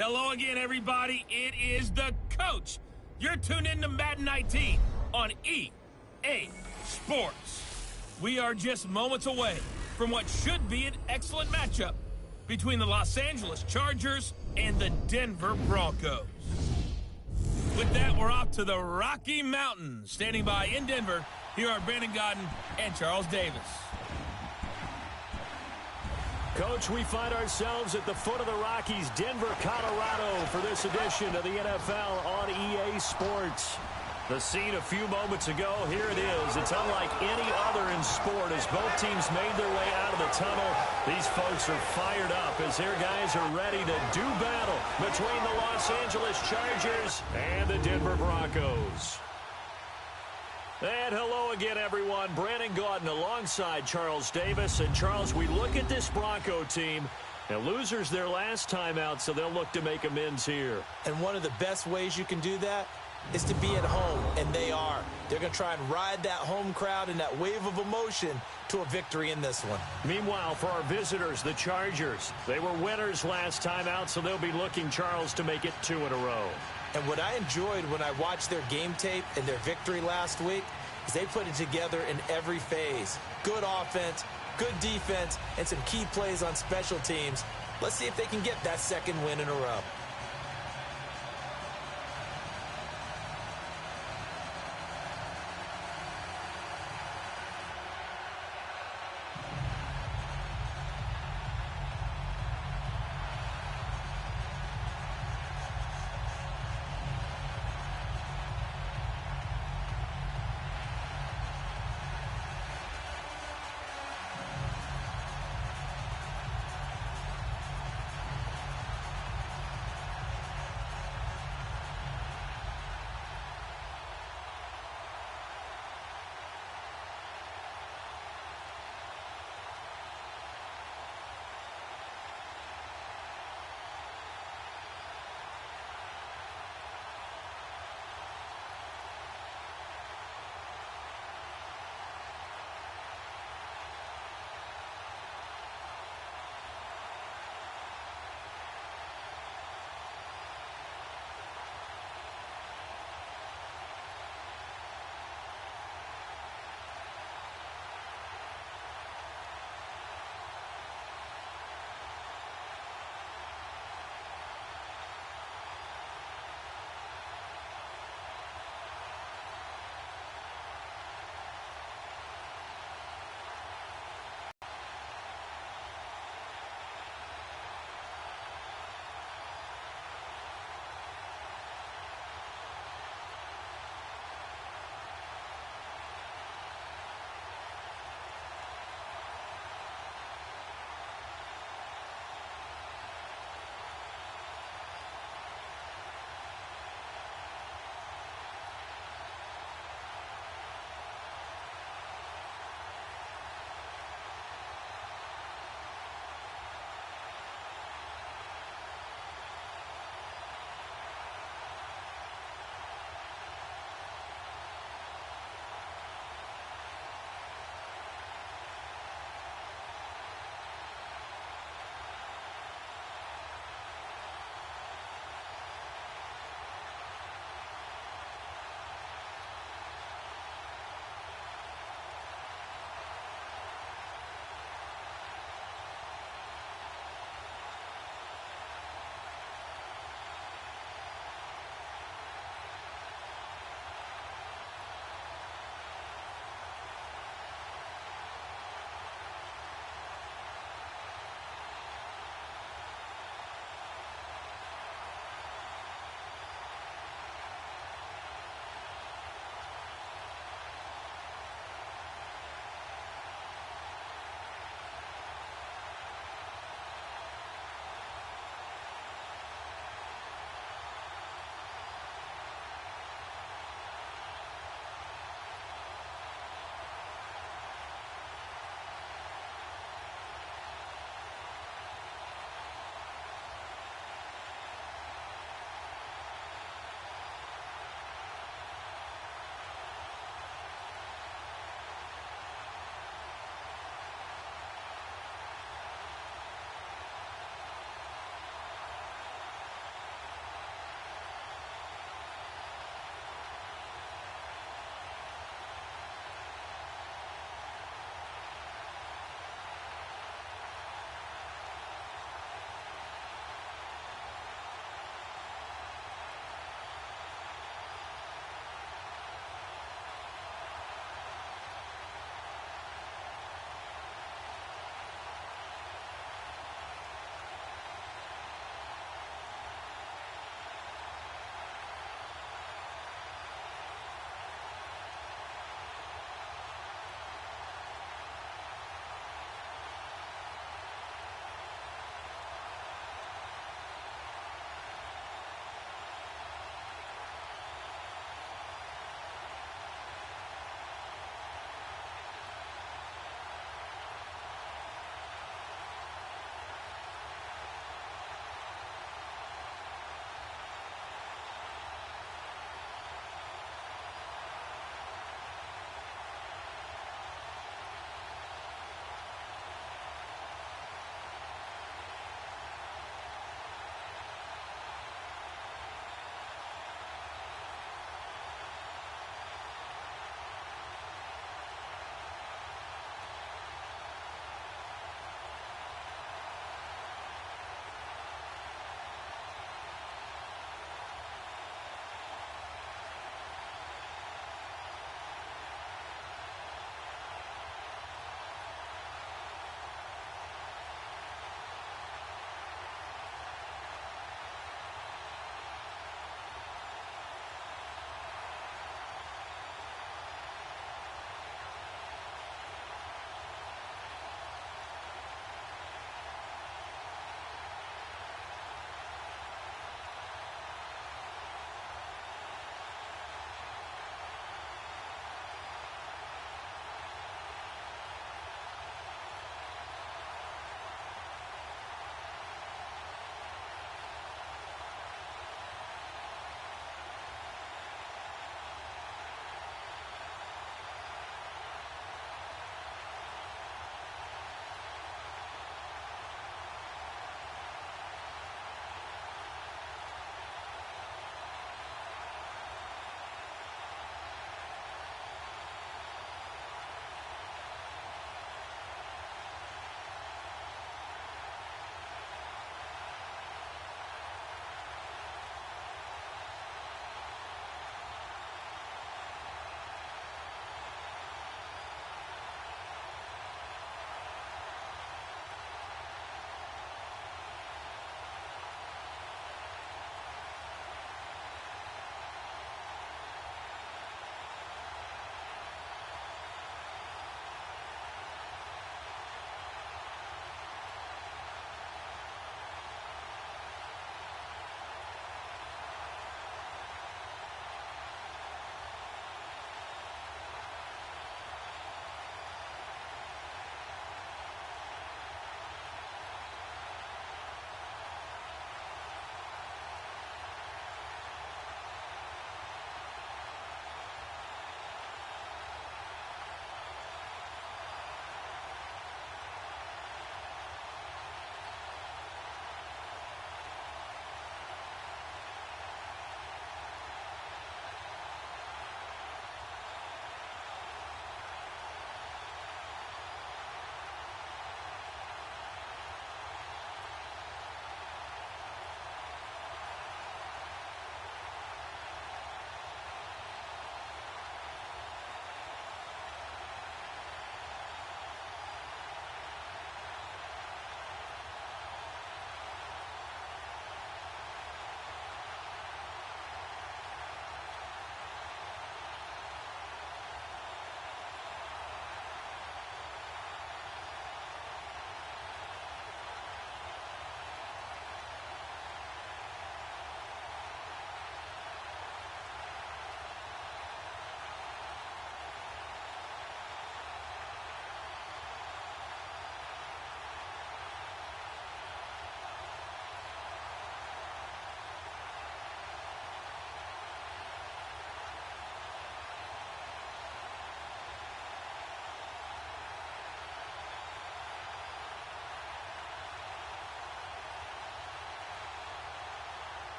Hello again, everybody. It is the coach. You're tuned in to Madden 19 on EA Sports. We are just moments away from what should be an excellent matchup between the Los Angeles Chargers and the Denver Broncos. With that, we're off to the Rocky Mountains. Standing by in Denver, here are Brandon Godden and Charles Davis. Coach, we find ourselves at the foot of the Rockies, Denver, Colorado, for this edition of the NFL on EA Sports. The scene a few moments ago, here it is. It's unlike any other in sport as both teams made their way out of the tunnel. These folks are fired up as their guys are ready to do battle between the Los Angeles Chargers and the Denver Broncos. And hello again, everyone. Brandon Gaudin alongside Charles Davis. And, Charles, we look at this Bronco team. Now, losers their last time out, so they'll look to make amends here. And one of the best ways you can do that is to be at home, and they are. They're going to try and ride that home crowd and that wave of emotion to a victory in this one. Meanwhile, for our visitors, the Chargers, they were winners last time out, so they'll be looking, Charles, to make it 2 in a row. And what I enjoyed when I watched their game tape and their victory last week is they put it together in every phase. Good offense, good defense, and some key plays on special teams. Let's see if they can get that second win in a row.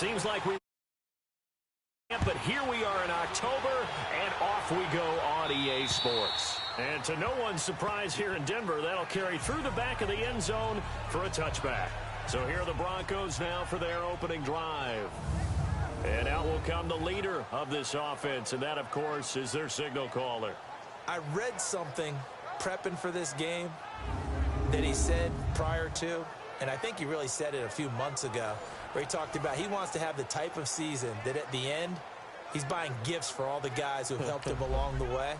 seems like we... But here we are in October, and off we go on EA Sports. And to no one's surprise here in Denver, that'll carry through the back of the end zone for a touchback. So here are the Broncos now for their opening drive. And out will come the leader of this offense, and that, of course, is their signal caller. I read something prepping for this game that he said prior to, and I think he really said it a few months ago, where he talked about he wants to have the type of season that at the end, he's buying gifts for all the guys who have helped him along the way.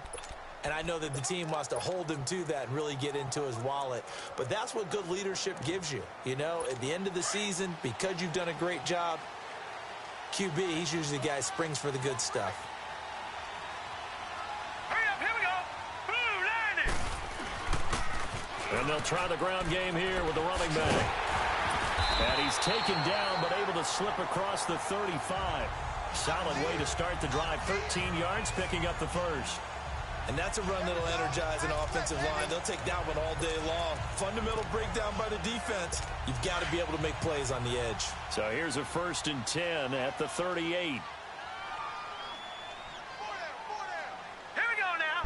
And I know that the team wants to hold him to that and really get into his wallet. But that's what good leadership gives you. You know, at the end of the season, because you've done a great job, QB, he's usually the guy who springs for the good stuff. Hurry up, here we go. Blue landing. And they'll try the ground game here with the running back. And he's taken down, but able to slip across the 35. Solid way to start the drive. 13 yards, picking up the first. And that's a run that'll energize an offensive line. They'll take that one all day long. Fundamental breakdown by the defense. You've got to be able to make plays on the edge. So here's a 1st and 10 at the 38. Here we go now.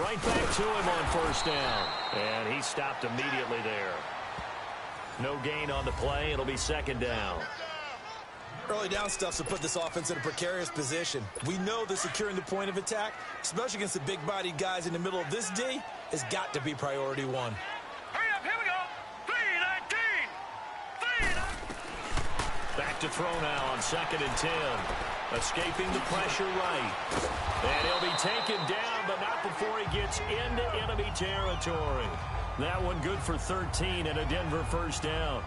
Right back to him on 1st down. And he stopped immediately there. No gain on the play. It'll be 2nd down. Early down stuff to put this offense in a precarious position. We know that securing the point of attack, especially against the big-bodied guys in the middle of this D, has got to be priority one. Hurry up, here we go. 3-19. Back to throw now on 2nd and 10. Escaping the pressure right. And he'll be taken down, but not before he gets into enemy territory. That one good for 13 and a Denver 1st down.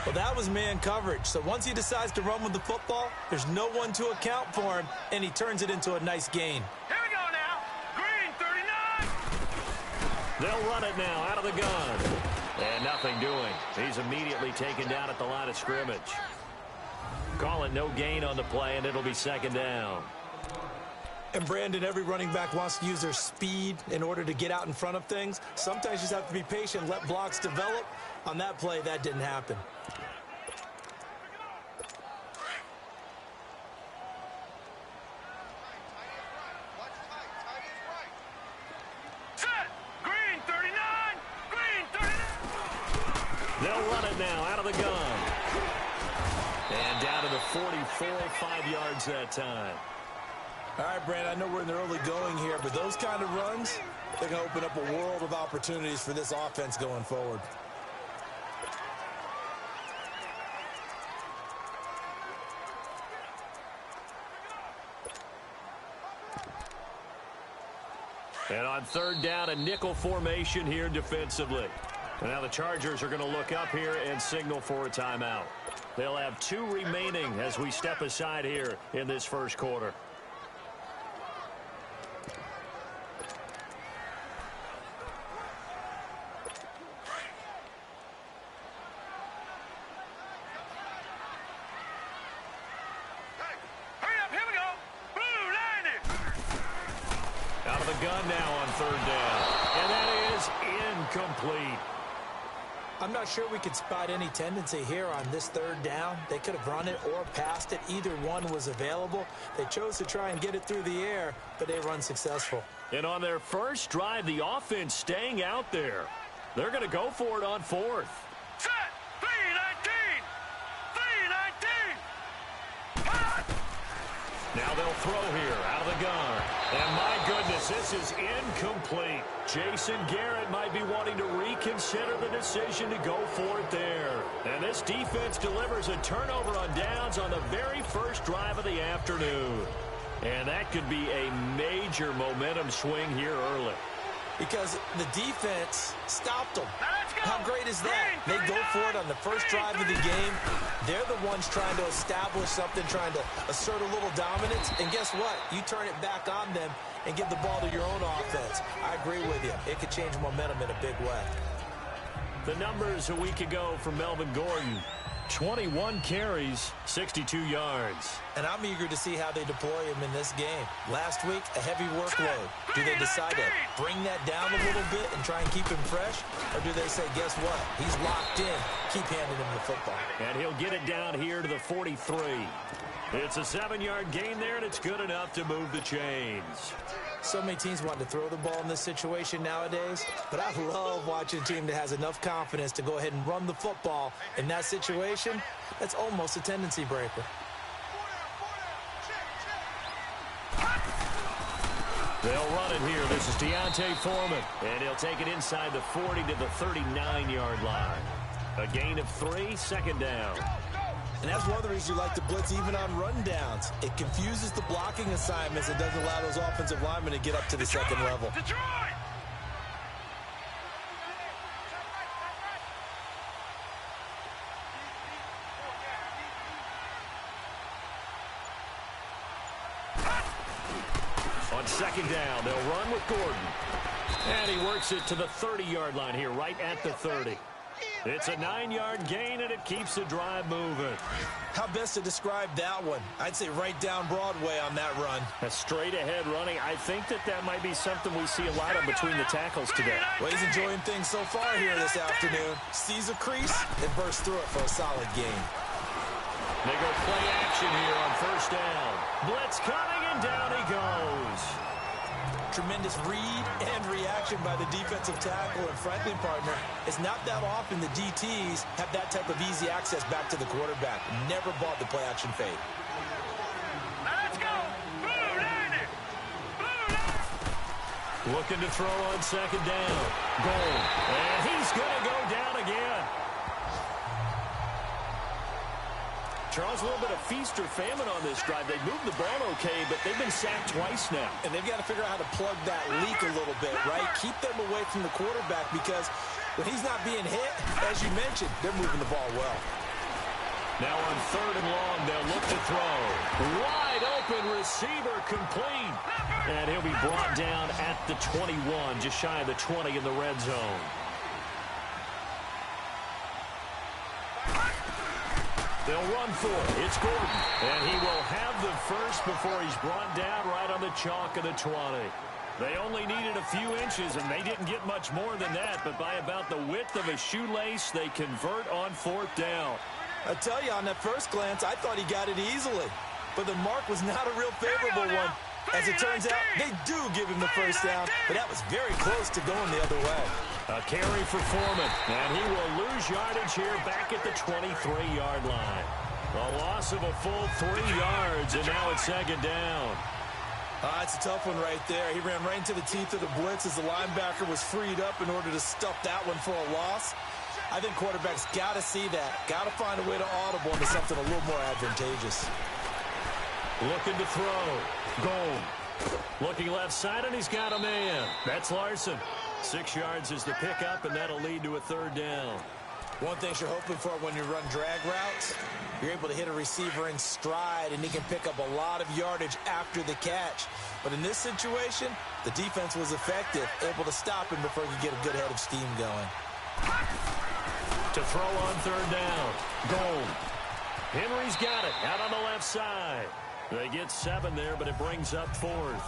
Well, that was man coverage. So once he decides to run with the football, there's no one to account for him, and he turns it into a nice gain. Here we go now. Green 39. They'll run it now out of the gun. And nothing doing. He's immediately taken down at the line of scrimmage. Call it no gain on the play, and it'll be 2nd down. And, Brandon, every running back wants to use their speed in order to get out in front of things. Sometimes you just have to be patient, let blocks develop. On that play, that didn't happen. Set. Green 39. Green 39. They'll run it now out of the gun. And down to the 44, 5 yards that time. All right, Brandon, I know we're in the early going here, but those kind of runs, they're going to open up a world of opportunities for this offense going forward. And on 3rd down, a nickel formation here defensively. And now the Chargers are going to look up here and signal for a timeout. They'll have 2 remaining as we step aside here in this 1st quarter. Hurry up, here we go. Blue landing. Out of the gun now on 3rd down. And that is incomplete. I'm not sure we could spot any tendency here on this 3rd down. They could have run it or passed it. Either one was available. They chose to try and get it through the air, but they were unsuccessful. And on their first drive, the offense staying out there. They're going to go for it on 4th. Set. 3-19. 3-19. Now they'll throw here out of the gun. And my goodness, this is incomplete. Jason Garrett might be wanting to reconsider the decision to go for it there. And this defense delivers a turnover on downs on the very first drive of the afternoon. And that could be a major momentum swing here early. Because the defense stopped them. Let's go. How great is that? They go for it on the first drive of the game. They're the ones trying to establish something, trying to assert a little dominance. And guess what? You turn it back on them and give the ball to your own offense. I agree with you. It could change momentum in a big way. The numbers a week ago from Melvin Gordon. 21 carries, 62 yards. And I'm eager to see how they deploy him in this game. Last week, a heavy workload. Do they decide to bring that down a little bit and try and keep him fresh? Or do they say, guess what? He's locked in. Keep handing him the football. And he'll get it down here to the 43. It's a 7-yard gain there, and it's good enough to move the chains. So many teams want to throw the ball in this situation nowadays, but I love watching a team that has enough confidence to go ahead and run the football. In that situation, that's almost a tendency breaker. They'll run it here. This is Deontay Foreman, and he'll take it inside the 40 to the 39-yard line. A gain of 3, second down. And that's one of the reasons you like to blitz even on rundowns. It confuses the blocking assignments and doesn't allow those offensive linemen to get up to the second level. Detroit! On second down, they'll run with Gordon. And he works it to the 30-yard line here, right at the 30. It's a 9-yard gain, and it keeps the drive moving. How best to describe that one? I'd say right down Broadway on that run. A straight-ahead running. I think that might be something we see a lot of between the tackles today. Well, he's enjoying things so far here this afternoon. Sees a crease and bursts through it for a solid gain. They go play action here on first down. Blitz coming, and down he goes. Tremendous read and reaction by the defensive tackle, and frankly, partner, it's not that often the DTs have that type of easy access back to the quarterback. Never bought the play-action fade. Let's go! Blue 90! Blue 90! Looking to throw on second down. Goal. And he's going to go down again. Charles, a little bit of feast or famine on this drive. They moved the ball okay, but they've been sacked twice now. And they've got to figure out how to plug that leak a little bit, right? Keep them away from the quarterback, because when he's not being hit, as you mentioned, they're moving the ball well. Now on third and long, they'll look to throw. Wide open receiver, complete. And he'll be brought down at the 21, just shy of the 20 in the red zone. They'll run for it. It's Gordon. And he will have the first before he's brought down right on the chalk of the 20. They only needed a few inches, and they didn't get much more than that. But by about the width of a shoelace, they convert on fourth down. I tell you, on that first glance, I thought he got it easily. But the mark was not a real favorable one. As it turns out, they do give him the first down, but that was very close to going the other way. A carry for Foreman, and he will lose yardage here back at the 23-yard line. A loss of a full 3 yards, and now it's second down. It's a tough one right there. He ran right into the teeth of the blitz as the linebacker was freed up in order to stuff that one for a loss. I think quarterbacks got to see that. Got to find a way to audible into something a little more advantageous. Looking to throw. Goal. Looking left side, and he's got a man. That's Larson. 6 yards is the pickup, and that'll lead to a third down. One thing you're hoping for when you run drag routes, you're able to hit a receiver in stride, and he can pick up a lot of yardage after the catch. But in this situation, the defense was effective, able to stop him before he could get a good head of steam going. To throw on third down. Goal. Henry's got it out on the left side. They get 7 there, but it brings up fourth.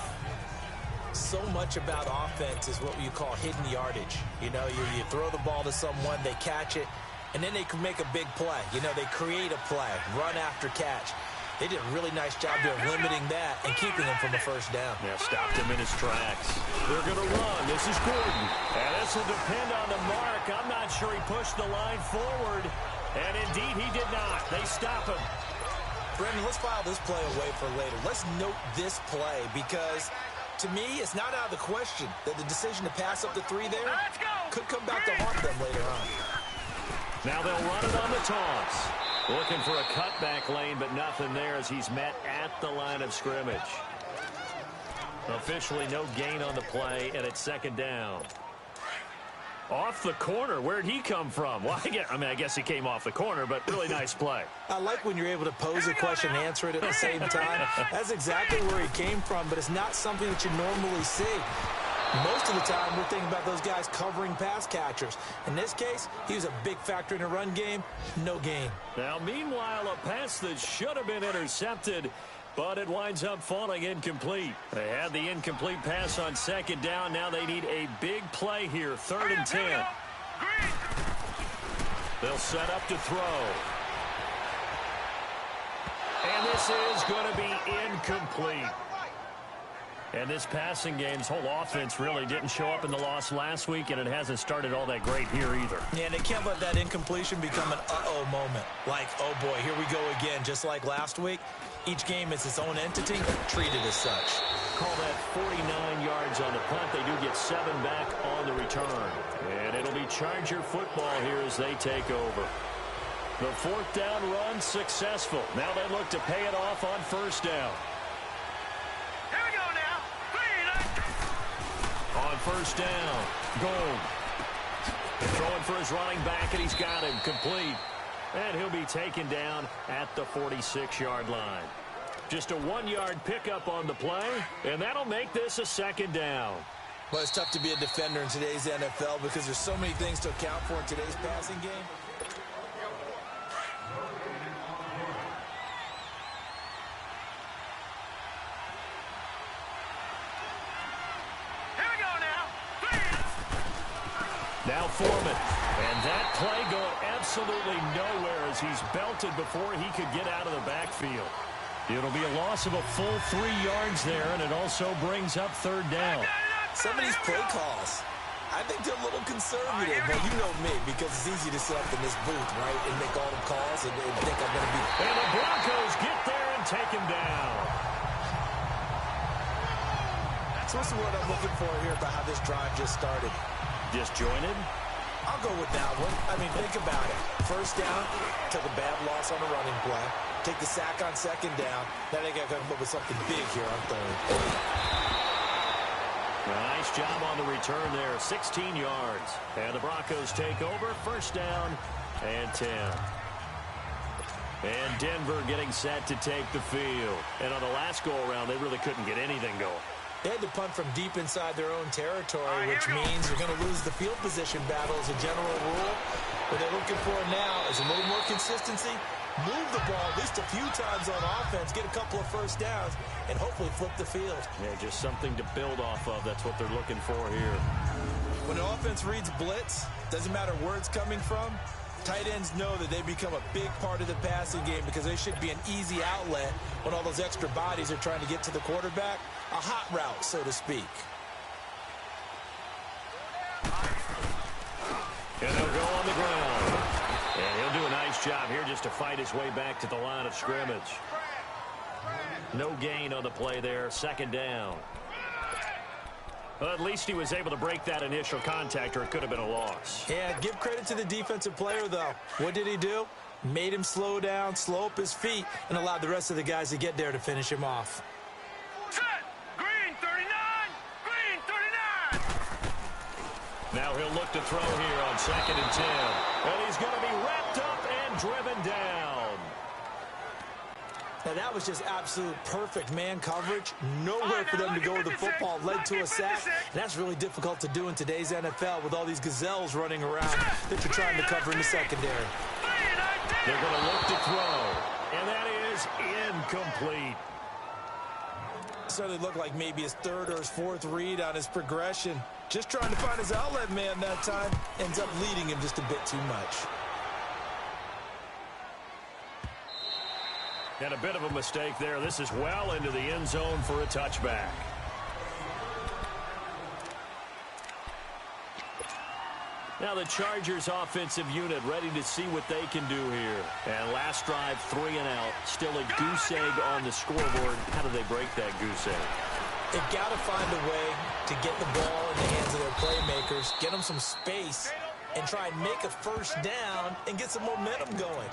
So much about offense is what you call hidden yardage. You know, you throw the ball to someone, they catch it, and then they can make a big play. You know, they create a play, run after catch. They did a really nice job of limiting that and keeping him from a first down. Yeah, stopped him in his tracks. They're going to run. This is Gordon. And this will depend on the mark. I'm not sure he pushed the line forward. And indeed, he did not. They stop him. Brendan, let's file this play away for later. Let's note this play because, to me, it's not out of the question that the decision to pass up the 3 there could come back to haunt them later on. Now they'll run it on the toss. Looking for a cutback lane, but nothing there as he's met at the line of scrimmage. Officially no gain on the play, and it's second down. Off the corner. Where'd he come from? Well, I guess he came off the corner, but really nice play. I like when you're able to pose a question and answer it at the same time. That's exactly where he came from, but it's not something that you normally see. Most of the time, we're thinking about those guys covering pass catchers. In this case, he was a big factor in the run game. No gain. Now, meanwhile, a pass that should have been intercepted, but it winds up falling incomplete. They had the incomplete pass on second down. Now they need a big play here, 3rd and 10. They'll set up to throw. And this is going to be incomplete. And this passing game's whole offense really didn't show up in the loss last week, and it hasn't started all that great here either. Yeah, and they can't let that incompletion become an uh-oh moment. Like, oh boy, here we go again, just like last week. Each game is its own entity, treated as such. Call that 49 yards on the punt. They do get 7 back on the return. And it'll be Charger football here as they take over. The 4th down run successful. Now they look to pay it off on 1st down. Here we go now. On 1st down, Gold. Throwing for his running back, and he's got him complete. And he'll be taken down at the 46-yard line. Just a 1-yard pickup on the play, and that'll make this a 2nd down. Well, it's tough to be a defender in today's NFL because there's so many things to account for in today's passing game. Now Foreman, and that play going absolutely nowhere as he's belted before he could get out of the backfield. It'll be a loss of a full 3 yards there, and it also brings up 3rd down. Some of these play calls, I think they're a little conservative, but you know me, because it's easy to sit up in this booth, right, and make all the calls and think I'm going to be... And the Broncos get there and take him down. So what's the word I'm looking for here about how this drive just started? Disjointed? I'll go with that one. I mean, think about it. 1st down, took a bad loss on a running play. Take the sack on 2nd down. Then they got to come up with something big here on 3rd. Nice job on the return there. 16 yards. And the Broncos take over. 1st down and 10. And Denver getting set to take the field. And on the last go-around, they really couldn't get anything going. They had to punt from deep inside their own territory, which means they're going to lose the field position battle as a general rule. What they're looking for now is a little more consistency, move the ball at least a few times on offense, get a couple of 1st downs, and hopefully flip the field. Yeah, just something to build off of. That's what they're looking for here. When an offense reads blitz, doesn't matter where it's coming from, tight ends know that they become a big part of the passing game because they should be an easy outlet when all those extra bodies are trying to get to the quarterback. A hot route, so to speak. And they'll go on the ground. And he'll do a nice job here just to fight his way back to the line of scrimmage. No gain on the play there. 2nd down. Well, at least he was able to break that initial contact, or it could have been a loss. Yeah, give credit to the defensive player, though. What did he do? Made him slow down, slow up his feet, and allowed the rest of the guys to get there to finish him off. Set. Green 39. Green 39. Now he'll look to throw here on 2nd and 10. And he's going to be wrapped up and driven down. Now, that was just absolute perfect man coverage. Nowhere for them to go with the football. Led to a sack. And that's really difficult to do in today's NFL with all these gazelles running around that you're trying to cover in the secondary. They're going to look to throw. And that is incomplete. Certainly looked like maybe his 3rd or his 4th read on his progression. Just trying to find his outlet man that time. Ends up leading him just a bit too much. And a bit of a mistake there. This is well into the end zone for a touchback. Now the Chargers offensive unit ready to see what they can do here. And last drive, 3 and out. Still a goose egg on the scoreboard. How do they break that goose egg? They've got to find a way to get the ball in the hands of their playmakers, get them some space, and try and make a 1st down and get some momentum going.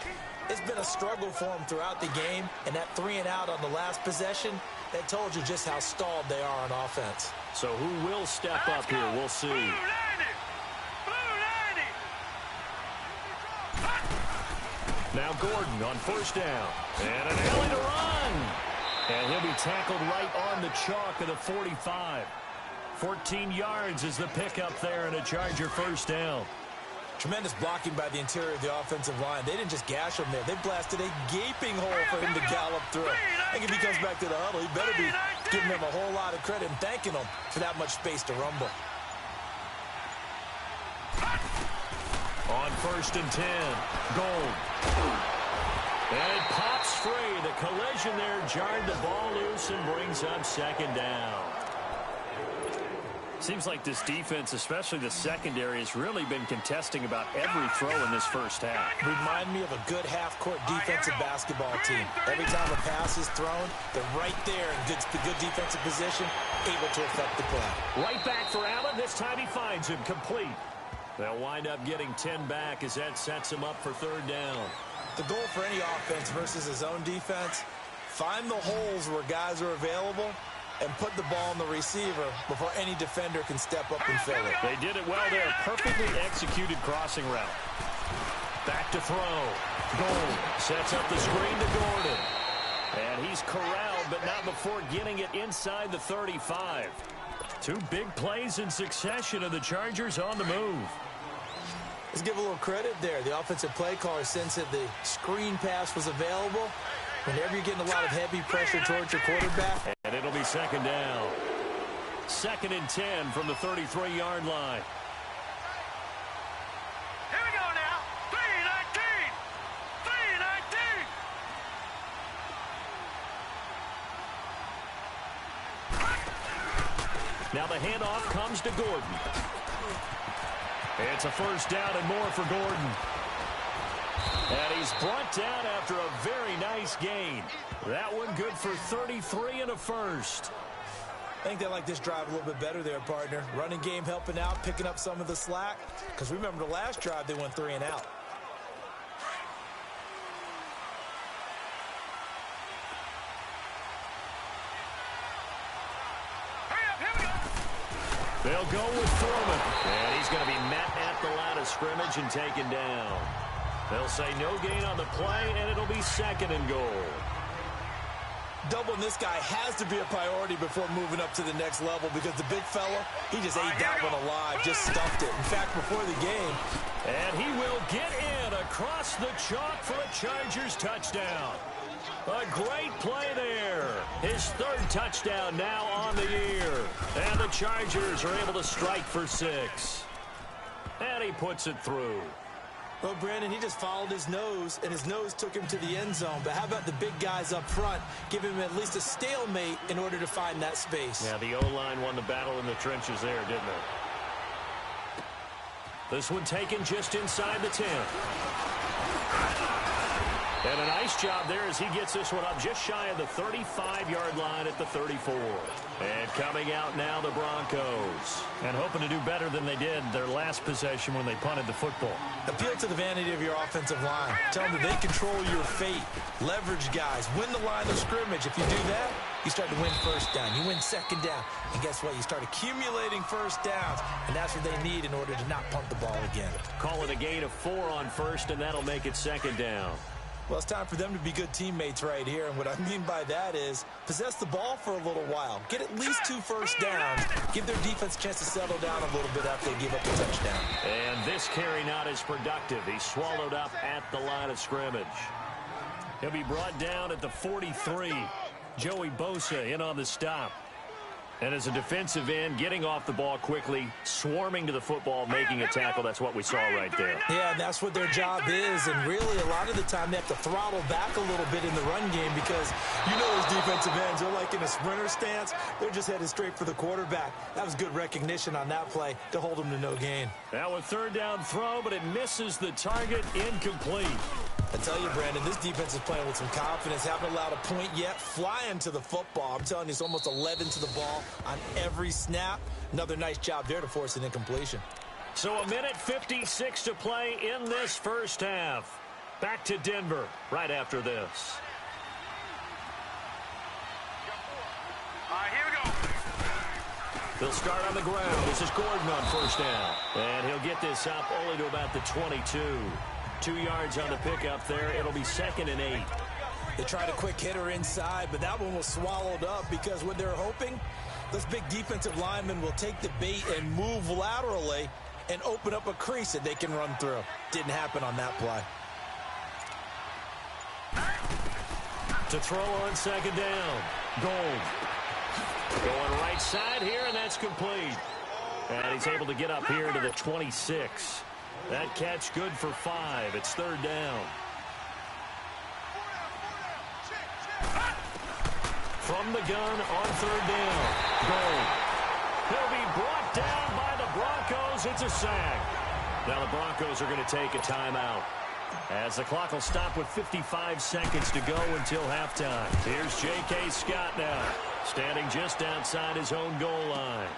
It's been a struggle for them throughout the game, and that 3 and out on the last possession, that told you just how stalled they are on offense. So who will step up here? We'll see. Now Gordon on 1st down. And an alley to run. And he'll be tackled right on the chalk of the 45. 14 yards is the pickup there and a Charger first down. Tremendous blocking by the interior of the offensive line. They didn't just gash him there. They blasted a gaping hole for him to gallop through. I think if he comes back to the huddle, he better be giving them a whole lot of credit and thanking them for that much space to rumble. On 1st and 10, Gold. And it pops free. The collision there jarred the ball loose and brings up 2nd down. Seems like this defense, especially the secondary, has really been contesting about every throw in this first half. Remind me of a good half-court defensive basketball team. Every time a pass is thrown, they're right there in good defensive position, able to affect the play. Right back for Allen. This time he finds him complete. They'll wind up getting 10 back as that sets him up for 3rd down. The goal for any offense versus his own defense, find the holes where guys are available and put the ball on the receiver before any defender can step up and fill it. They did it well there. Perfectly executed crossing route. Back to throw. Gold sets up the screen to Gordon. And he's corralled, but not before getting it inside the 35. 2 big plays in succession, and the Chargers on the move. Let's give a little credit there. The offensive play caller sensed that the screen pass was available. Whenever you're getting a lot of heavy pressure towards your quarterback. And it'll be 2nd down. 2nd and 10 from the 33-yard line. Here we go now. 3-19. 3-19. Now the handoff comes to Gordon. It's a 1st down and more for Gordon. And he's brought down after a very nice gain. That one good for 33 and a 1st. I think they like this drive a little bit better there, partner. Running game helping out, picking up some of the slack. Because remember the last drive, they went 3 and out. They'll go with Foreman. And he's going to be met at the line of scrimmage and taken down. They'll say no gain on the play, and it'll be 2nd and goal. Doubling this guy has to be a priority before moving up to the next level because the big fella, he just ate that one alive, just stuffed it. In fact, before the game. And he will get in across the chalk for a Chargers touchdown. A great play there. His 3rd touchdown now on the year. And the Chargers are able to strike for 6. And he puts it through. Well, Brandon, he just followed his nose, and his nose took him to the end zone. But how about the big guys up front? Give him at least a stalemate in order to find that space. Yeah, the O-line won the battle in the trenches there, didn't it? This one taken just inside the 10. And a nice job there as he gets this one up just shy of the 35-yard line at the 34. And coming out now, the Broncos. And hoping to do better than they did their last possession when they punted the football. Appeal to the vanity of your offensive line. Tell them that they control your fate. Leverage guys. Win the line of scrimmage. If you do that, you start to win 1st down. You win 2nd down. And guess what? You start accumulating 1st downs. And that's what they need in order to not punt the ball again. Call it a gain of 4 on 1st, and that'll make it 2nd down. Well, it's time for them to be good teammates right here. And what I mean by that is possess the ball for a little while. Get at least 2 first downs. Give their defense a chance to settle down a little bit after they give up the touchdown. And this carry not as productive. He's swallowed up at the line of scrimmage. He'll be brought down at the 43. Joey Bosa in on the stop. And as a defensive end, getting off the ball quickly, swarming to the football, making a tackle. That's what we saw right there. Yeah, and that's what their job is. And really, a lot of the time, they have to throttle back a little bit in the run game because you know those defensive ends are like in a sprinter stance. They're just headed straight for the quarterback. That was good recognition on that play to hold them to no gain. Now a 3rd down throw, but it misses the target, incomplete. I tell you, Brandon, this defense is playing with some confidence. Haven't allowed a point yet. Flying to the football. I'm telling you, it's almost 11 to the ball on every snap. Another nice job there to force an incompletion. So 1:56 to play in this first half. Back to Denver right after this. All right, here we go. They'll start on the ground. This is Gordon on 1st down. And he'll get this up only to about the 22. 2 yards on the pickup there. It'll be 2nd and 8. They tried a quick hitter inside, but that one was swallowed up because what they're hoping Those big defensive linemen will take the bait and move laterally and open up a crease that they can run through. Didn't happen on that play. To throw on second down. Gold. Going right side here, and that's complete. And he's able to get up here to the 26. That catch good for 5. It's third down. From the gun on third down. Gold. He'll be brought down by the Broncos. It's a sack. Now the Broncos are going to take a timeout, as the clock will stop with 55 seconds to go until halftime. Here's J.K. Scott now, standing just outside his own goal line.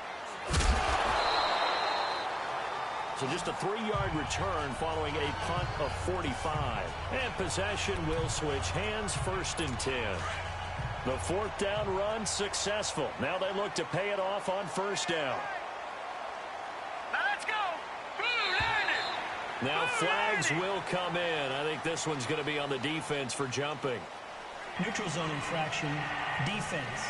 So just a 3-yard return following a punt of 45. And possession will switch hands, first and 10. The fourth down run successful. Now they look to pay it off on first down. Now let's go. Now flags will come in. I think this one's going to be on the defense for jumping. Neutral zone infraction, defense.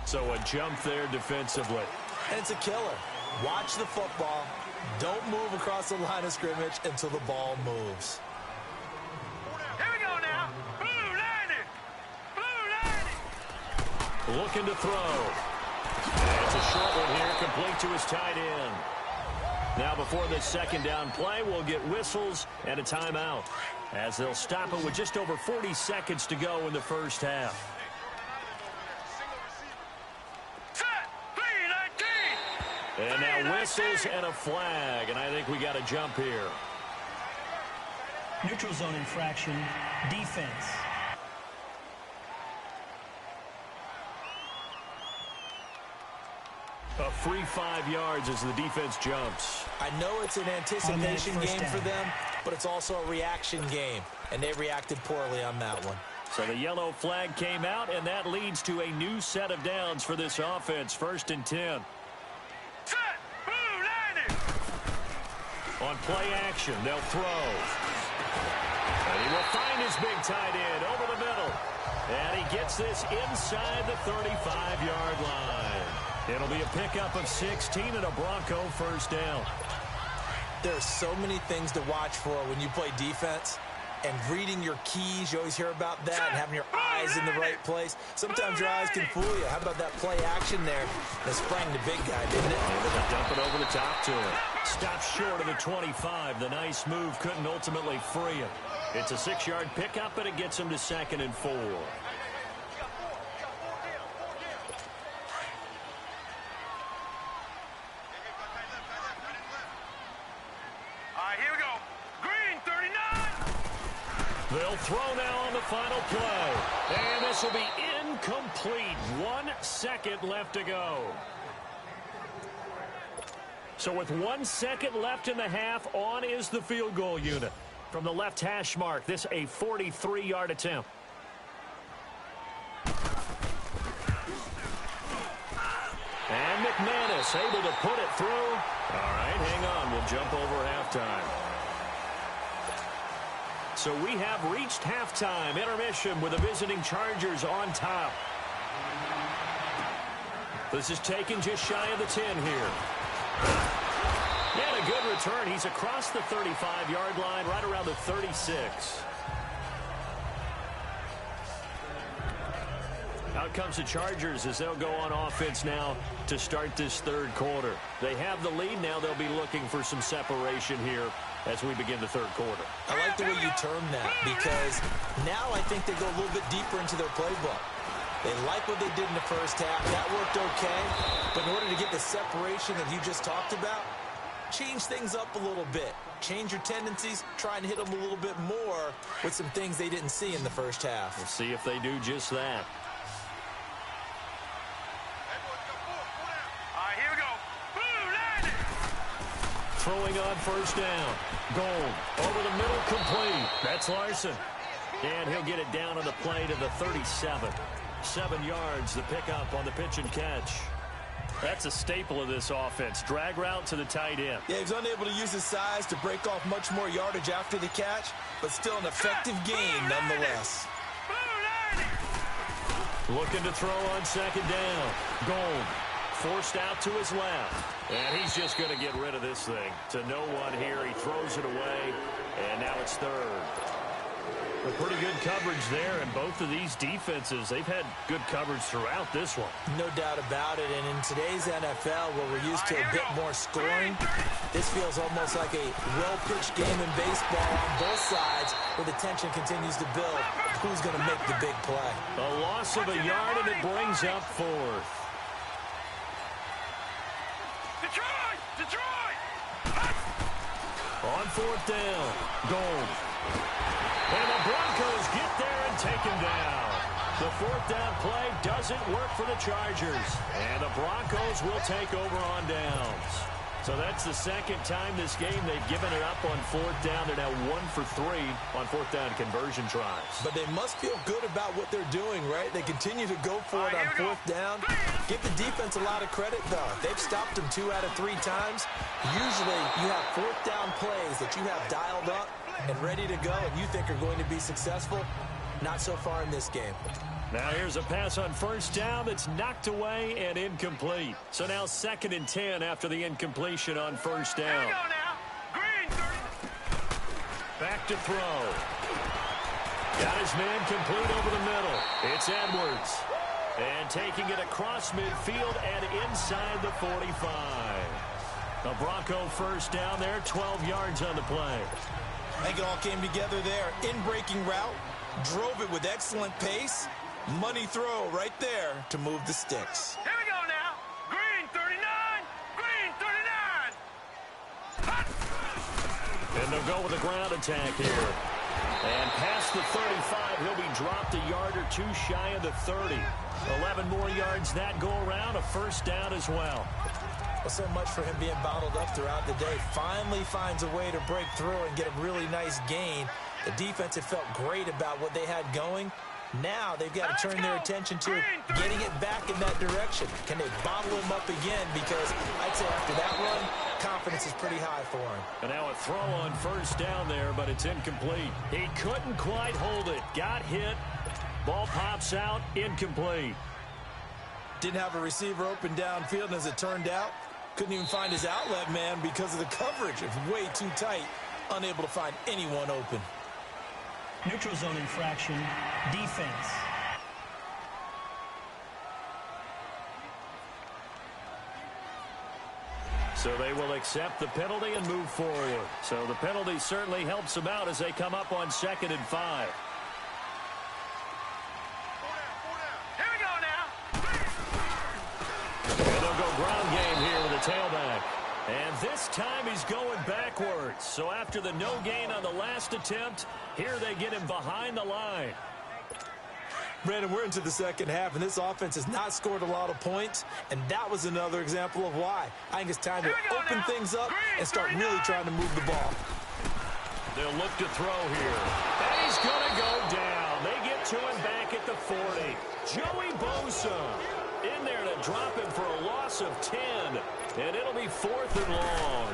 So a jump there defensively. And it's a killer. Watch the football. Don't move across the line of scrimmage until the ball moves. Here we go now. Blue landing. Blue landing. Looking to throw. It's a short one here, complete to his tight end. Now before this second down play, we'll get whistles and a timeout, as they'll stop it with just over 40 seconds to go in the first half. And now whistles and a flag, and I think we got a jump here. Neutral zone infraction, defense. A free 5 yards as the defense jumps. I know it's an anticipation game for them, but it's also a reaction game, and they reacted poorly on that one. So the yellow flag came out, and that leads to a new set of downs for this offense, first and 10. On play action, they'll throw. And he will find his big tight end over the middle. And he gets this inside the 35-yard line. It'll be a pickup of 16 and a Bronco first down. There's so many things to watch for when you play defense. And reading your keys, you always hear about that, and having your eyes in the right place. Sometimes your eyes can fool you. How about that play action there? That sprang the big guy, didn't it? Able to dump it over the top to him. Stops short of the 25. The nice move couldn't ultimately free him. It's a 6-yard pickup, and it gets him to 2nd and 4. All right, here we go. Green, 39. They'll throw now on the final play. And this will be incomplete. 1 second left to go. So with 1 second left in the half, on is the field goal unit. From the left hash mark, this a 43-yard attempt. And McManus able to put it through. All right, hang on. We'll jump over halftime. So we have reached halftime. Intermission with the visiting Chargers on top. This is taken just shy of the 10 here. And a good return. He's across the 35-yard line, right around the 36. Out comes the Chargers as they'll go on offense now to start this third quarter. They have the lead. Now they'll be looking for some separation here as we begin the third quarter. I like the way you term that, because now I think they go a little bit deeper into their playbook. They like what they did in the first half. That worked okay. But in order to get the separation that you just talked about, change things up a little bit. Change your tendencies. Try and hit them a little bit more with some things they didn't see in the first half. We'll see if they do just that. All right, here we go. Blue landing. Throwing on first down. Gold over the middle, complete. That's Larson. And he'll get it down on the play to the 37. 7 yards, the pickup on the pitch and catch. That's a staple of this offense. Drag route to the tight end. Yeah, he's unable to use his size to break off much more yardage after the catch, but still an effective gain nonetheless. Looking to throw on second down. Gold forced out to his left. And he's just going to get rid of this thing. To no one here. He throws it away. And now it's third. A pretty good coverage there. And both of these defenses, they've had good coverage throughout this one. No doubt about it. And in today's NFL, where we're used to a bit more scoring, this feels almost like a well-pitched game in baseball on both sides, where the tension continues to build. Who's going to make the big play? A loss of a yard, and it brings up fourth. Detroit! On fourth down, Gold. And the Broncos get there and take him down. The fourth down play doesn't work for the Chargers. And the Broncos will take over on downs. So that's the second time this game they've given it up on fourth down. They're now 1 for 3 on fourth down conversion tries. But they must feel good about what they're doing, right? They continue to go for it on fourth down. Give the defense a lot of credit, though. They've stopped them 2 out of 3 times. Usually you have fourth down plays that you have dialed up and ready to go and you think are going to be successful. Not so far in this game. Now here's a pass on first down that's knocked away and incomplete. So now 2nd and 10 after the incompletion on first down. Back to throw. Got his man complete over the middle. It's Edwards. And taking it across midfield and inside the 45. The Bronco first down there, 12 yards on the play. I think it all came together there. In-breaking route, drove it with excellent pace. Money throw right there to move the sticks. Here we go now. Green 39. Green 39. And they'll go with a ground attack here. And past the 35, he'll be dropped a yard or 2 shy of the 30. 11 more yards that go around, a first down as well. Well, so much for him being bottled up throughout the day. Finally finds a way to break through and get a really nice gain. The defense had felt great about what they had going. Now they've got to turn their attention to getting it back in that direction. Can they bottle him up again? Because I'd say after that run, confidence is pretty high for him. And now a throw on first down there, but it's incomplete. He couldn't quite hold it. Got hit. Ball pops out. Incomplete. Didn't have a receiver open downfield, and as it turned out, couldn't even find his outlet man because of the coverage. It was way too tight. Unable to find anyone open. Neutral zone infraction, defense. So they will accept the penalty and move forward. So the penalty certainly helps them out as they come up on 2nd and 5. Here we go now. And they'll go ground game here with a tailback. And this time he's going backwards. So after the no gain on the last attempt, here they get him behind the line. Brandon, we're into the second half, and this offense has not scored a lot of points, and that was another example of why. I think it's time to open things up and start really trying to move the ball. They'll look to throw here. And he's going to go down. They get to him back at the 40. Joey Bosa in there to drop him for a loss of 10. And it'll be 4th and long.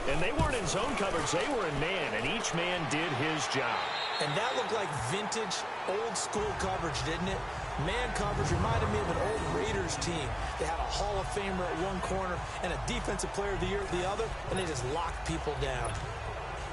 And they weren't in zone coverage. They were in man, and each man did his job. And that looked like vintage, old-school coverage, didn't it? Man coverage reminded me of an old Raiders team. They had a Hall of Famer at one corner and a Defensive Player of the Year at the other, and they just locked people down.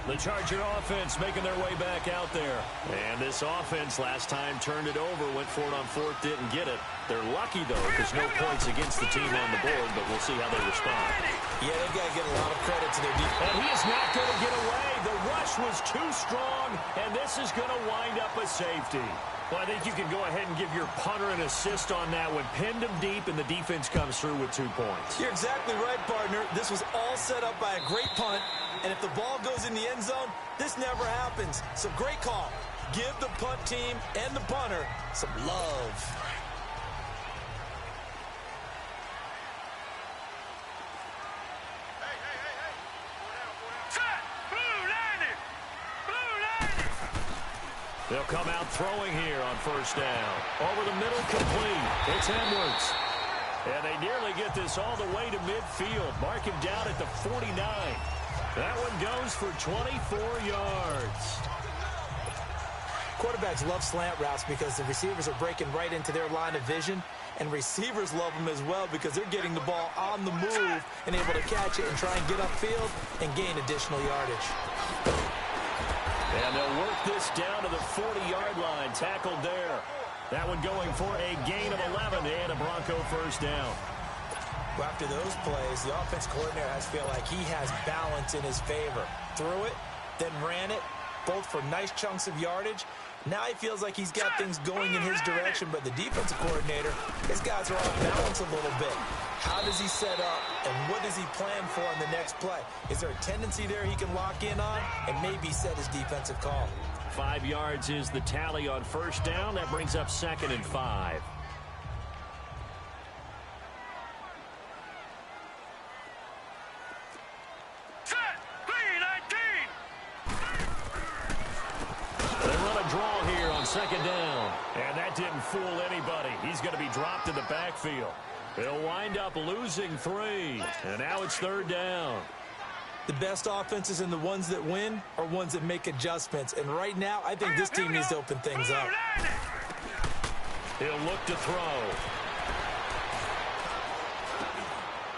The Charger offense making their way back out there. And this offense last time turned it over, went for it on 4th, didn't get it. They're lucky, though, because no points against the team on the board, but we'll see how they respond. Yeah, they've got to get a lot of credit to their defense. And he is not going to get away. The rush was too strong, and this is going to wind up a safety. Well, I think you can go ahead and give your punter an assist on that one. Pinned him deep, and the defense comes through with 2 points. You're exactly right, partner. This was all set up by a great punt, and if the ball goes in the end zone, this never happens. So great call. Give the punt team and the punter some love. They'll come out throwing here on first down. Over the middle, complete. It's Edwards. And they nearly get this all the way to midfield. Mark him down at the 49. That one goes for 24 yards. Quarterbacks love slant routes because the receivers are breaking right into their line of vision, and receivers love them as well because they're getting the ball on the move and able to catch it and try and get upfield and gain additional yardage. And they'll work this down to the 40-yard line, tackled there. That one going for a gain of 11 and a Bronco first down. Well, after those plays, the offense coordinator has to feel like he has balance in his favor. Threw it, then ran it, both for nice chunks of yardage. Now he feels like he's got things going in his direction, but the defensive coordinator, his guys are off balance a little bit. How does he set up, and what does he plan for on the next play? Is there a tendency there he can lock in on and maybe set his defensive call? 5 yards is the tally on first down. That brings up 2nd and 5. Draw here on 2nd down. And that didn't fool anybody. He's going to be dropped in the backfield. They'll wind up losing 3. And now it's 3rd down. The best offenses and the ones that win are ones that make adjustments. And right now, I think this team needs to open things up. He'll look to throw.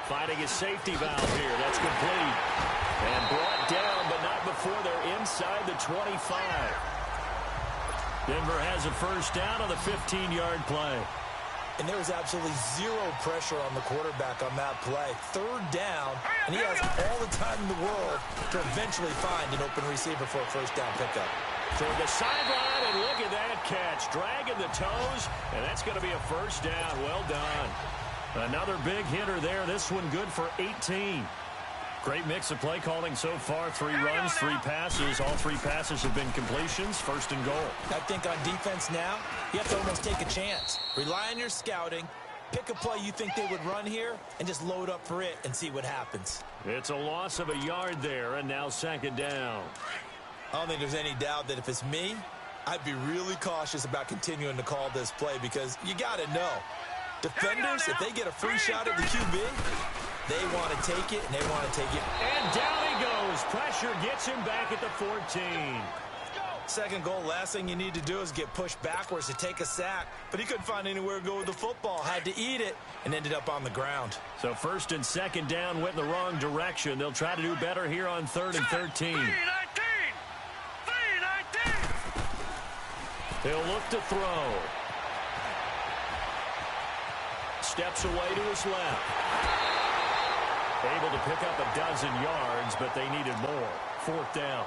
Finding his safety valve here. That's complete. And brought down, but not before they're inside the 25. Denver has a first down on the 15-yard play. And there was absolutely zero pressure on the quarterback on that play. 3rd down, and he has all the time in the world to eventually find an open receiver for a first down pickup. Toward the sideline, and look at that catch. Dragging the toes, and that's going to be a first down. Well done. Another big hitter there. This one good for 18. Great mix of play calling so far. 3 runs, 3 passes. All 3 passes have been completions. 1st and goal. I think on defense now, you have to almost take a chance. Rely on your scouting. Pick a play you think they would run here and just load up for it and see what happens. It's a loss of a yard there, and now 2nd down. I don't think there's any doubt that if it's me, I'd be really cautious about continuing to call this play because you got to know. Defenders, if they get a free shot at the QB, they want to take it, and they want to take it. And down he goes. Pressure gets him back at the 14. 2nd goal, last thing you need to do is get pushed backwards to take a sack. But he couldn't find anywhere to go with the football. Had to eat it and ended up on the ground. So 1st and 2nd down went in the wrong direction. They'll try to do better here on 3rd and 13. He'll look to throw. Steps away to his left. Able to pick up a dozen yards, but they needed more. 4th down.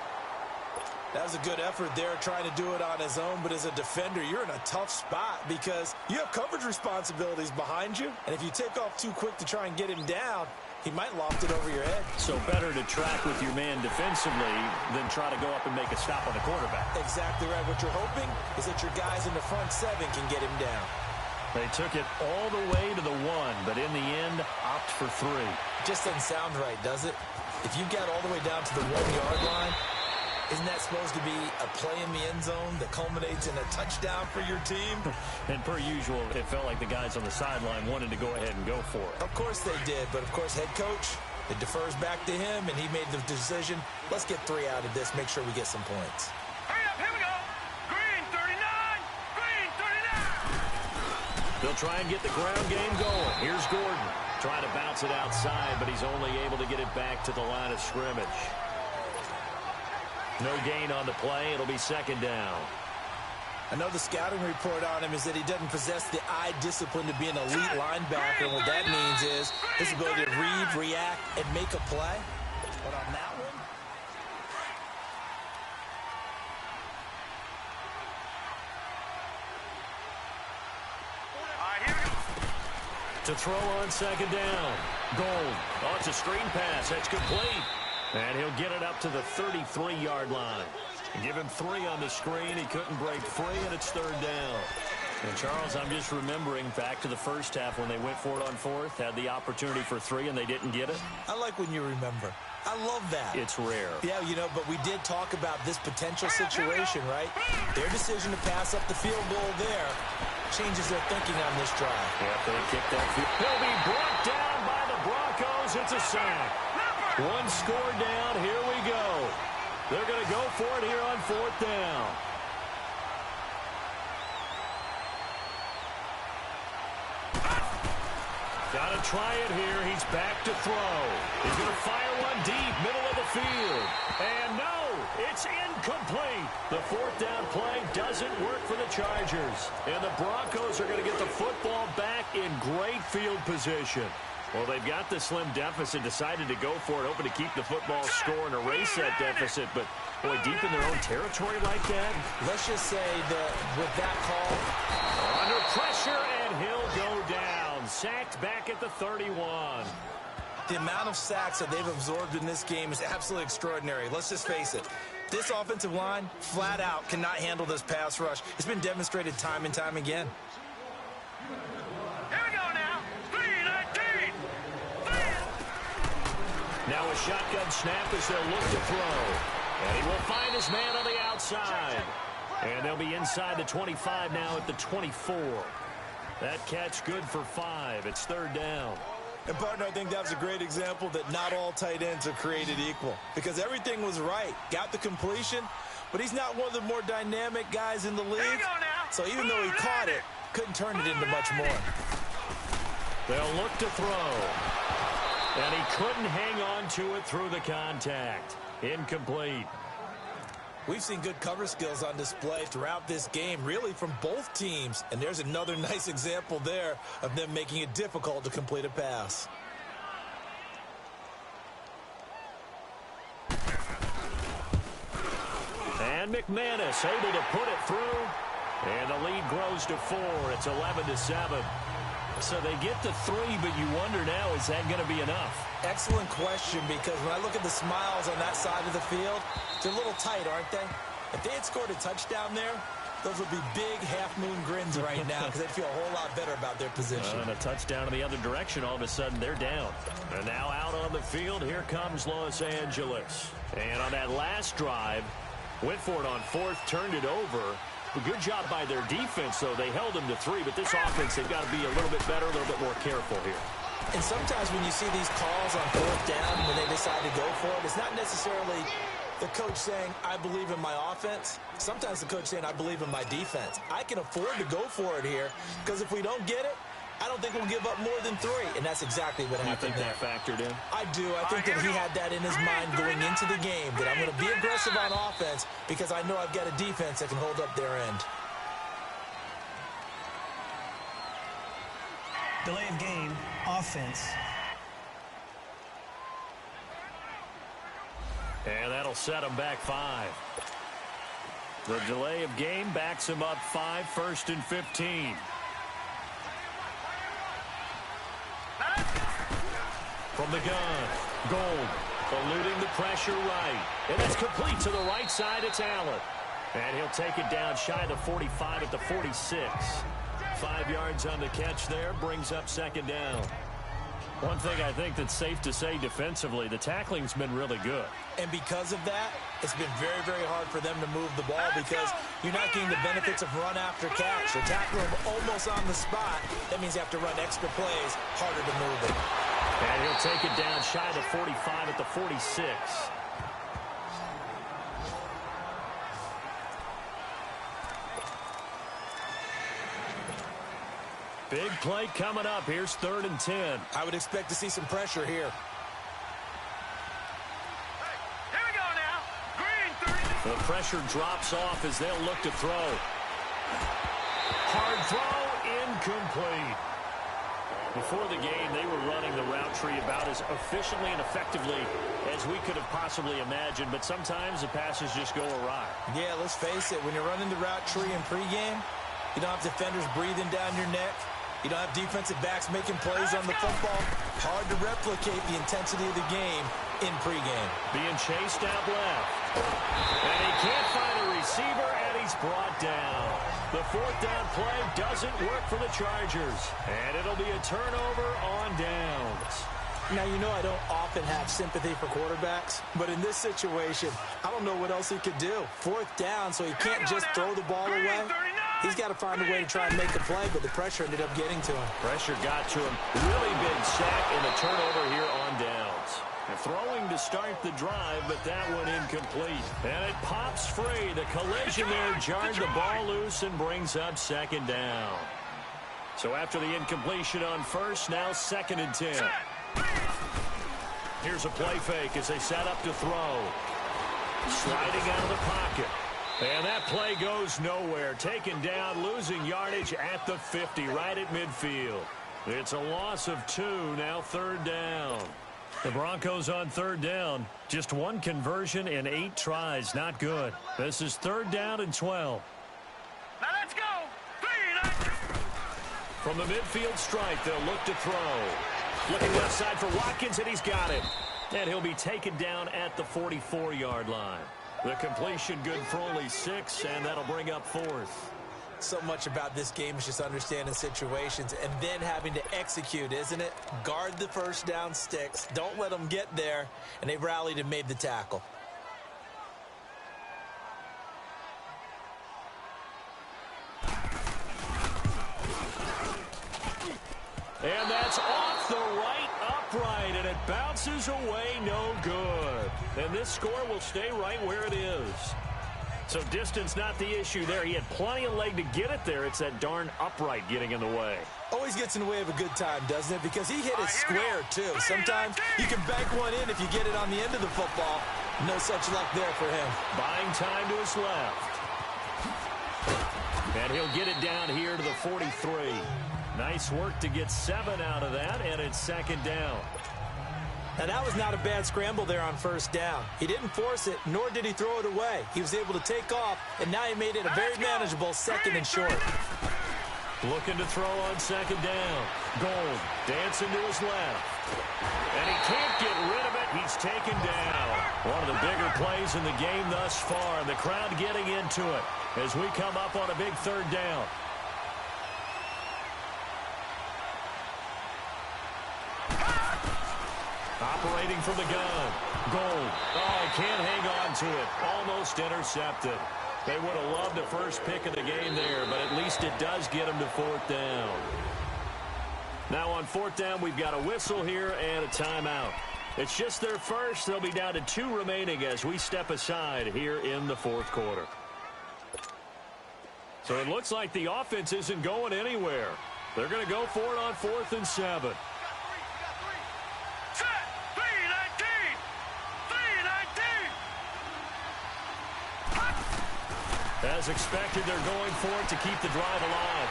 That was a good effort there trying to do it on his own, but as a defender, you're in a tough spot because you have coverage responsibilities behind you, and if you take off too quick to try and get him down, he might loft it over your head. So better to track with your man defensively than try to go up and make a stop on the quarterback. Exactly right. What you're hoping is that your guys in the front 7 can get him down. They took it all the way to the 1, but in the end, opt for 3. Just doesn't sound right, does it? If you get all the way down to the 1-yard line, isn't that supposed to be a play in the end zone that culminates in a touchdown for your team? And per usual, it felt like the guys on the sideline wanted to go ahead and go for it. Of course they did, but of course head coach, it defers back to him, and he made the decision. Let's get 3 out of this, make sure we get some points. Hurry up, here we go. Green 39, green 39. They'll try and get the ground game going. Here's Gordon trying to bounce it outside, but he's only able to get it back to the line of scrimmage. No gain on the play. It'll be 2nd down. I know the scouting report on him is that he doesn't possess the eye discipline to be an elite linebacker. And what that means is his ability to read, react, and make a play. But on that one, to throw on 2nd down. Gold. Oh, it's a screen pass. That's complete. And he'll get it up to the 33-yard line. Give him 3 on the screen. He couldn't break free, and it's 3rd down. And, Charles, I'm just remembering back to the first half when they went for it on 4th, had the opportunity for 3, and they didn't get it. I like when you remember. I love that. It's rare. Yeah, but we did talk about this potential situation, right? Their decision to pass up the field goal there changes their thinking on this drive. Yeah, they kick that field. He'll be brought down by the Broncos. It's a sack. One score down. Here we go. They're going to go for it here on 4th down. Got to try it here. He's back to throw. He's going to fire one deep, middle of the field. And no, it's incomplete. The 4th down play doesn't work for the Chargers. And the Broncos are going to get the football back in great field position. Well, they've got the slim deficit, decided to go for it, hoping to keep the football score and erase that deficit. But, boy, deep in their own territory like that. Let's just say that with that call, under pressure, and he'll go down. Sacked back at the 31. The amount of sacks that they've absorbed in this game is absolutely extraordinary. Let's just face it. This offensive line, flat out, cannot handle this pass rush. It's been demonstrated time and time again. Here we go now. 3-19. Now a shotgun snap as they'll look to throw. And he will find his man on the outside. And they'll be inside the 25 now at the 24. That catch good for 5. It's 3rd down. And, partner, I think that was a great example that not all tight ends are created equal. Because everything was right. Got the completion, but he's not one of the more dynamic guys in the league. So even though he caught it, couldn't turn it into much more. They'll look to throw. And he couldn't hang on to it through the contact. Incomplete. We've seen good cover skills on display throughout this game, really from both teams. And there's another nice example there of them making it difficult to complete a pass. And McManus able to put it through. And the lead grows to 4. It's 11-7. So they get to 3, but you wonder now, is that going to be enough? Excellent question, because when I look at the smiles on that side of the field, they're a little tight, aren't they? If they had scored a touchdown there, those would be big half-moon grins right now because they'd feel a whole lot better about their position. And a touchdown in the other direction, all of a sudden they're down. And now out on the field, here comes Los Angeles. And on that last drive, went for it on 4th, turned it over. A good job by their defense, though. They held them to 3, but this offense, they've got to be a little bit better, a little bit more careful here. And sometimes when you see these calls on 4th down, when they decide to go for it, it's not necessarily the coach saying, I believe in my offense. Sometimes the coach saying, I believe in my defense. I can afford to go for it here, because if we don't get it, I don't think we'll give up more than 3. And that's exactly what happened there. You think that factored in? I do. I think that he had that in his mind going into the game, that I'm going to be aggressive on offense because I know I've got a defense that can hold up their end. Delay of game, offense. And that'll set him back 5. The delay of game backs him up 5, 1st and 15. From the gun, Gold, eluding the pressure right. And that's complete to the right side. It's Allen. And he'll take it down shy of the 45 at the 46. 5 yards on the catch there, brings up 2nd down. One thing I think that's safe to say defensively, the tackling's been really good. And because of that, it's been very, very hard for them to move the ball because you're not getting the benefits of run after catch. You're tackling them almost on the spot. That means you have to run extra plays, harder to move it. And he'll take it down shy of the 45 at the 46. Big play coming up. Here's 3rd and 10. I would expect to see some pressure here. Here we go now. Green 30. The pressure drops off as they'll look to throw. Hard throw, incomplete. Before the game, they were running the route tree about as efficiently and effectively as we could have possibly imagined, but sometimes the passes just go awry. Yeah, let's face it. When you're running the route tree in pregame, you don't have defenders breathing down your neck. You don't have defensive backs making plays on the football. Hard to replicate the intensity of the game in pregame. Being chased out left. And he can't find a receiver, and he's brought down. The 4th down play doesn't work for the Chargers. And it'll be a turnover on downs. Now, you know I don't often have sympathy for quarterbacks, but in this situation, I don't know what else he could do. 4th down, so he can't just throw the ball away. He's got to find a way to try and make a play, but the pressure ended up getting to him. Pressure got to him. Really big sack and a turnover here on downs. And throwing to start the drive, but that one incomplete. And it pops free. The collision there jarred the ball loose and brings up 2nd down. So after the incompletion on 1st, now 2nd and 10. Here's a play fake as they set up to throw. Sliding out of the pocket. And that play goes nowhere. Taken down, losing yardage at the 50, right at midfield. It's a loss of 2, now 3rd down. The Broncos on 3rd down. Just 1 conversion in 8 tries. Not good. This is 3rd down and 12. Now let's go. 3, 9. From the midfield stripe, they'll look to throw. Looking left side for Watkins, and he's got it. And he'll be taken down at the 44-yard line. The completion good for only 6, and that'll bring up 4th. So much about this game is just understanding situations and then having to execute, isn't it? Guard the 1st down sticks. Don't let them get there. And they rallied and made the tackle. And that's off the right upright, and it bounces away, no good. And this score will stay right where it is. So distance not the issue there. He had plenty of leg to get it there. It's that darn upright getting in the way. Always gets in the way of a good time, doesn't it? Because he hit it square, too. Sometimes you can bank one in if you get it on the end of the football. No such luck there for him. Buying time to his left. And he'll get it down here to the 43. Nice work to get 7 out of that, and it's 2nd down. Now, that was not a bad scramble there on 1st down. He didn't force it, nor did he throw it away. He was able to take off, and now he made it a very manageable 2nd and short. Looking to throw on 2nd down. Gold dancing to his left. And he can't get rid of it. He's taken down. One of the bigger plays in the game thus far, and the crowd getting into it as we come up on a big 3rd down. Operating from the gun. Gold. Oh, he can't hang on to it. Almost intercepted. They would have loved the first pick of the game there, but at least it does get them to 4th down. Now on 4th down, we've got a whistle here and a timeout. It's just their first. They'll be down to 2 remaining as we step aside here in the 4th quarter. So it looks like the offense isn't going anywhere. They're going to go for it on 4th and 7. As expected, they're going for it to keep the drive alive.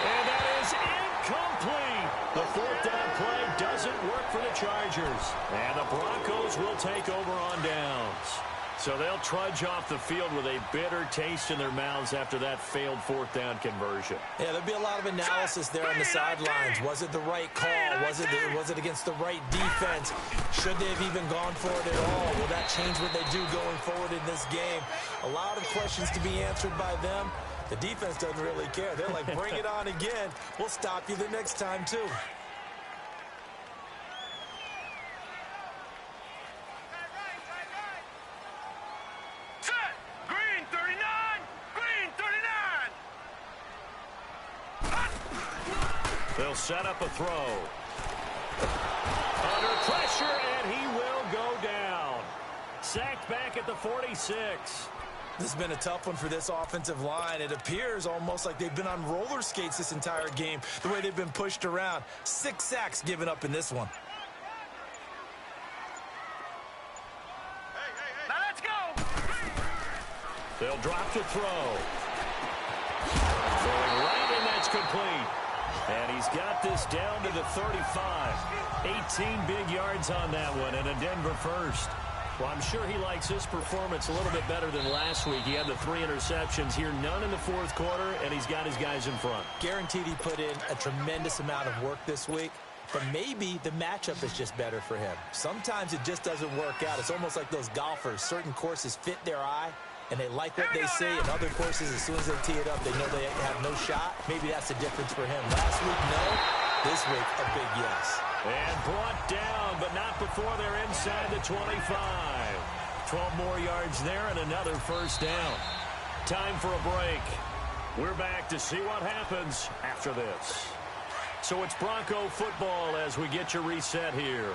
And that is incomplete. The 4th down play doesn't work for the Chargers. And the Broncos will take over on downs. So they'll trudge off the field with a bitter taste in their mouths after that failed 4th down conversion. Yeah, there'll be a lot of analysis there on the sidelines. Was it the right call? Was it against the right defense? Should they have even gone for it at all? Will that change what they do going forward in this game? A lot of questions to be answered by them. The defense doesn't really care. They're like, bring it on again. We'll stop you the next time, too. They'll set up a throw. Under pressure, and he will go down. Sacked back at the 46. This has been a tough one for this offensive line. It appears almost like they've been on roller skates this entire game, the way they've been pushed around. 6 sacks given up in this one. Now let's go. They'll drop to throw. Throwing right, and that's complete. And he's got this down to the 35. 18 big yards on that one, and a Denver first. Well, I'm sure he likes his performance a little bit better than last week. He had the 3 interceptions here, none in the 4th quarter, and he's got his guys in front. Guaranteed he put in a tremendous amount of work this week, but maybe the matchup is just better for him. Sometimes it just doesn't work out. It's almost like those golfers. Certain courses fit their eye, and they like what they see, and other courses, as soon as they tee it up, they know they have no shot. Maybe that's the difference for him. Last week, no. This week, a big yes. And brought down, but not before they're inside the 25. 12 more yards there and another first down. Time for a break. We're back to see what happens after this. So it's Bronco football as we get you reset here.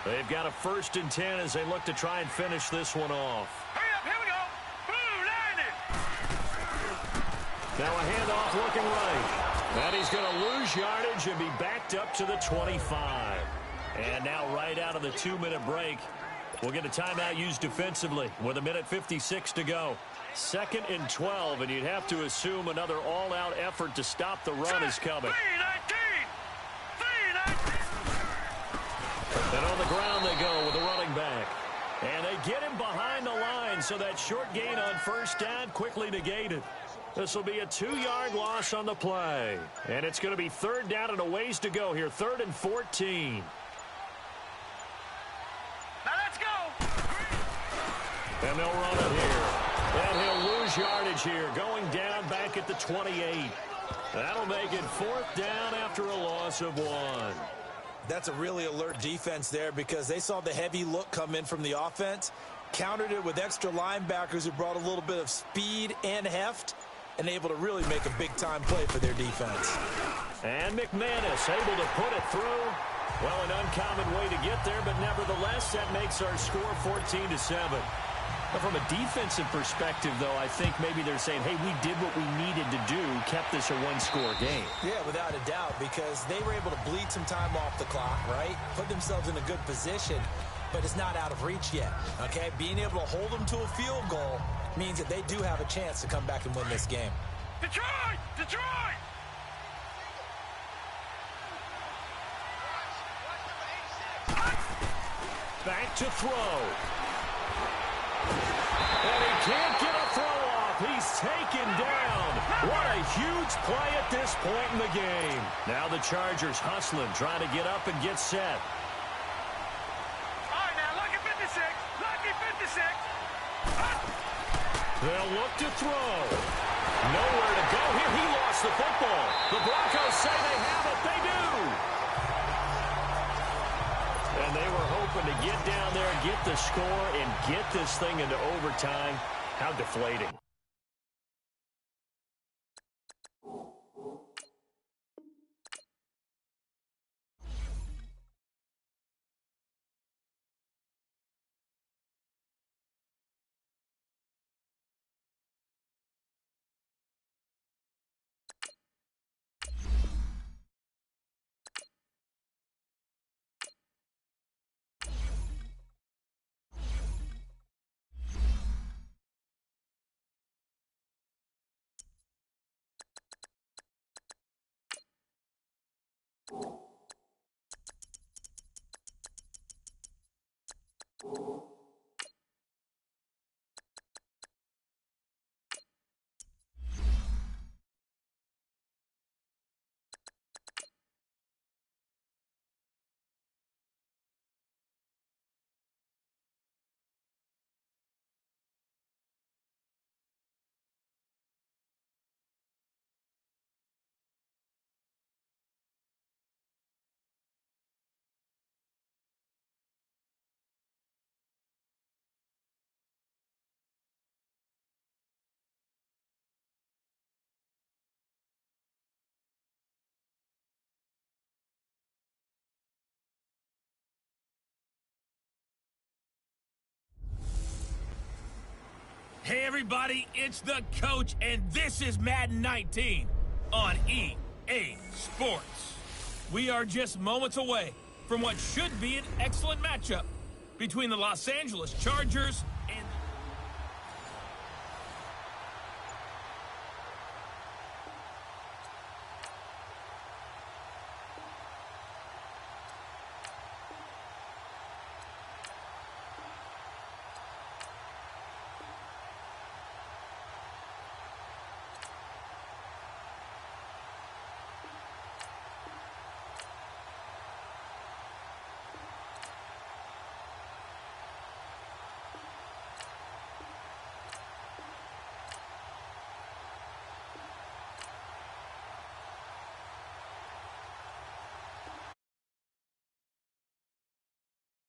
They've got a 1st and 10 as they look to try and finish this one off. Hurry up, here we go. Blue line it. Now a handoff looking right. And he's going to lose yardage and be backed up to the 25. And now right out of the 2-minute break, we'll get a timeout used defensively with 1:56 to go. 2nd and 12, and you'd have to assume another all-out effort to stop the run is coming. 3-19. And on the ground they go with the running back. And they get him behind the line, so that short gain on 1st down quickly negated. This will be a 2-yard loss on the play. And it's going to be 3rd down and a ways to go here. 3rd and 14. Now let's go. And they'll run it here. And he'll lose yardage here, going down back at the 28. That'll make it 4th down after a loss of 1. That's a really alert defense there because they saw the heavy look come in from the offense, countered it with extra linebackers who brought a little bit of speed and heft, and able to really make a big-time play for their defense. And McManus able to put it through. Well, an uncommon way to get there, but nevertheless, that makes our score 14-7. But from a defensive perspective, though, I think maybe they're saying, hey, we did what we needed to do, kept this a 1-score game. Yeah, without a doubt, because they were able to bleed some time off the clock, right? Put themselves in a good position, but it's not out of reach yet, okay? Being able to hold them to a field goal means that they do have a chance to come back and win this game. Detroit! Detroit! Back to throw. And he can't get a throw off. He's taken down. What a huge play at this point in the game. Now the Chargers hustling, trying to get up and get set. All right, now, lucky 56. Lucky 56. They'll look to throw. Nowhere to go here. He lost the football. The Broncos say they have it. They do. And they were hoping to get down there, get the score, and get this thing into overtime. How deflating. Hey everybody, it's the coach, and this is Madden 19 on EA Sports. We are just moments away from what should be an excellent matchup between the Los Angeles Chargers